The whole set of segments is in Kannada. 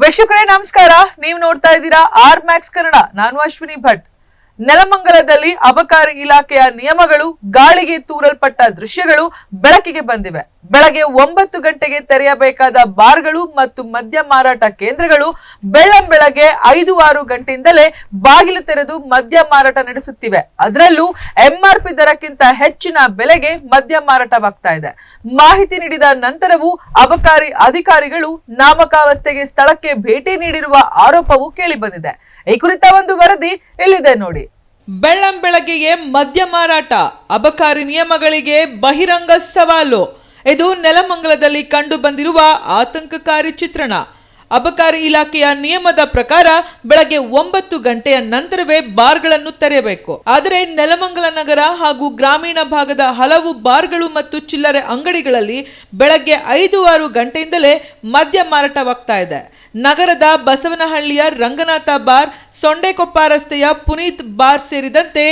ವೀಕ್ಷಕರೇ ನಮಸ್ಕಾರ. ನೀವು ನೋಡ್ತಾ ಇದ್ದೀರಾ ಆರ್ ಮ್ಯಾಕ್ಸ್ ಕನ್ನಡ. ನಾನು ಅಶ್ವಿನಿ ಭಟ್. ನೆಲಮಂಗಲದಲ್ಲಿ ಅಬಕಾರಿ ಇಲಾಖೆಯ ನಿಯಮಗಳು ಗಾಳಿಗೆ ತೂರಲ್ಪಟ್ಟ ದೃಶ್ಯಗಳು ಬೆಳಕಿಗೆ ಬಂದಿವೆ. ಬೆಳಗ್ಗೆ 9 ಗಂಟೆಗೆ ತೆರೆಯಬೇಕಾದ ಬಾರ್ಗಳು ಮತ್ತು ಮದ್ಯ ಮಾರಾಟ ಕೇಂದ್ರಗಳು ಬೆಳ್ಳಂಬೆಳಗ್ಗೆ 5-6 ಗಂಟೆಯಿಂದಲೇ ಬಾಗಿಲು ತೆರೆದು ಮದ್ಯ ಮಾರಾಟ ನಡೆಸುತ್ತಿವೆ. ಅದರಲ್ಲೂ ಎಂಆರ್ಪಿ ದರಕ್ಕಿಂತ ಹೆಚ್ಚಿನ ಬೆಲೆಗೆ ಮದ್ಯ ಮಾರಾಟವಾಗ್ತಾ ಇದೆ. ಮಾಹಿತಿ ನೀಡಿದ ನಂತರವೂ ಅಬಕಾರಿ ಅಧಿಕಾರಿಗಳು ನಾಮಕಾವಸ್ಥೆಗೆ ಸ್ಥಳಕ್ಕೆ ಭೇಟಿ ನೀಡಿರುವ ಆರೋಪವು ಕೇಳಿಬಂದಿದೆ. ಈ ಕುರಿತ ಒಂದು ವರದಿ ಇಲ್ಲಿದೆ ನೋಡಿ. ಬೆಳ್ಳಂಬೆಳಗ್ಗೆಯೇ ಮದ್ಯ ಮಾರಾಟ, ಅಬಕಾರಿ ನಿಯಮಗಳಿಗೆ ಬಹಿರಂಗ ಸವಾಲು. ಇದು ನೆಲಮಂಗಲದಲ್ಲಿ ಕಂಡು ಬಂದಿರುವ ಆತಂಕಕಾರಿ ಚಿತ್ರಣ. ಅಬಕಾರಿ ಇಲಾಖೆಯ ನಿಯಮದ ಪ್ರಕಾರ ಬೆಳಗ್ಗೆ 9 ಗಂಟೆಯ ನಂತರವೇ ಬಾರ್ಗಳನ್ನು ತೆರೆಯಬೇಕು. ಆದರೆ ನೆಲಮಂಗಲ ನಗರ ಹಾಗೂ ಗ್ರಾಮೀಣ ಭಾಗದ ಹಲವು ಬಾರ್ಗಳು ಮತ್ತು ಚಿಲ್ಲರೆ ಅಂಗಡಿಗಳಲ್ಲಿ ಬೆಳಗ್ಗೆ 5-6 ಗಂಟೆಯಿಂದಲೇ ಮದ್ಯ ಮಾರಾಟವಾಗ್ತಾ ಇದೆ. ನಗರದ ಬಸವನಹಳ್ಳಿಯ ರಂಗನಾಥ ಬಾರ್, ಸೊಂಡೆಕೊಪ್ಪ ರಸ್ತೆಯ ಪುನೀತ್ ಬಾರ್ ಸೇರಿದಂತೆ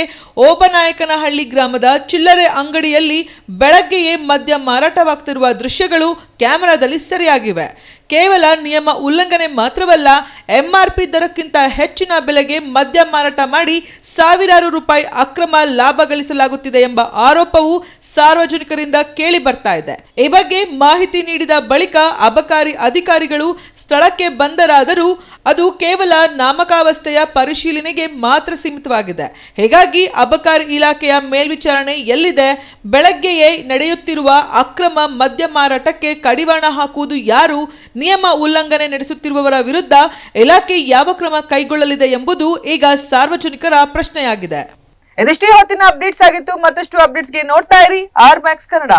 ಓಬನಾಯಕನಹಳ್ಳಿ ಗ್ರಾಮದ ಚಿಲ್ಲರೆ ಅಂಗಡಿಯಲ್ಲಿ ಬೆಳಗ್ಗೆಯೇ ಮದ್ಯ ಮಾರಾಟವಾಗ್ತಿರುವ ದೃಶ್ಯಗಳು ಕ್ಯಾಮೆರಾದಲ್ಲಿ ಸೆರೆಯಾಗಿವೆ. ಕೇವಲ ನಿಯಮ ಉಲ್ಲಂಘನೆ ಮಾತ್ರವಲ್ಲ, ಎಂಆರ್ಪಿ ದರಕ್ಕಿಂತ ಹೆಚ್ಚಿನ ಬೆಲೆಗೆ ಮದ್ಯ ಮಾರಾಟ ಮಾಡಿ ಸಾವಿರಾರು ರೂಪಾಯಿ ಅಕ್ರಮ ಲಾಭ ಗಳಿಸಲಾಗುತ್ತಿದೆ ಎಂಬ ಆರೋಪವು ಸಾರ್ವಜನಿಕರಿಂದ ಕೇಳಿ ಬರ್ತಾ ಇದೆ. ಈ ಬಗ್ಗೆ ಮಾಹಿತಿ ನೀಡಿದ ಬಳಿಕ ಅಬಕಾರಿ ಅಧಿಕಾರಿಗಳು ಸ್ಥಳಕ್ಕೆ ಬಂದರಾದರೂ ಅದು ಕೇವಲ ನಾಮಕಾವಸ್ಥೆಯ ಪರಿಶೀಲನೆಗೆ ಮಾತ್ರ ಸೀಮಿತವಾಗಿದೆ. ಹೀಗಾಗಿ ಅಬಕಾರಿ ಇಲಾಖೆಯ ಮೇಲ್ವಿಚಾರಣೆ ಎಲ್ಲಿದೆ? ಬೆಳಗ್ಗೆಯೇ ನಡೆಯುತ್ತಿರುವ ಅಕ್ರಮ ಮದ್ಯ ಮಾರಾಟಕ್ಕೆ ಕಡಿವಾಣ ಹಾಕುವುದು ಯಾರು? ನಿಯಮ ಉಲ್ಲಂಘನೆ ನಡೆಸುತ್ತಿರುವವರ ವಿರುದ್ಧ ಇಲಾಖೆ ಯಾವ ಕ್ರಮ ಕೈಗೊಳ್ಳಲಿದೆ ಎಂಬುದು ಈಗ ಸಾರ್ವಜನಿಕರ ಪ್ರಶ್ನೆಯಾಗಿದೆ. ಇದಿಷ್ಟೇ ಹೊತ್ತಿನ ಅಪ್ಡೇಟ್ಸ್ ಆಗಿತ್ತು. ಮತ್ತಷ್ಟು ಅಪ್ಡೇಟ್ಸ್ಗೆ ನೋಡ್ತಾ ಇರಿ ಆರ್ ಮ್ಯಾಕ್ಸ್ ಕನ್ನಡ.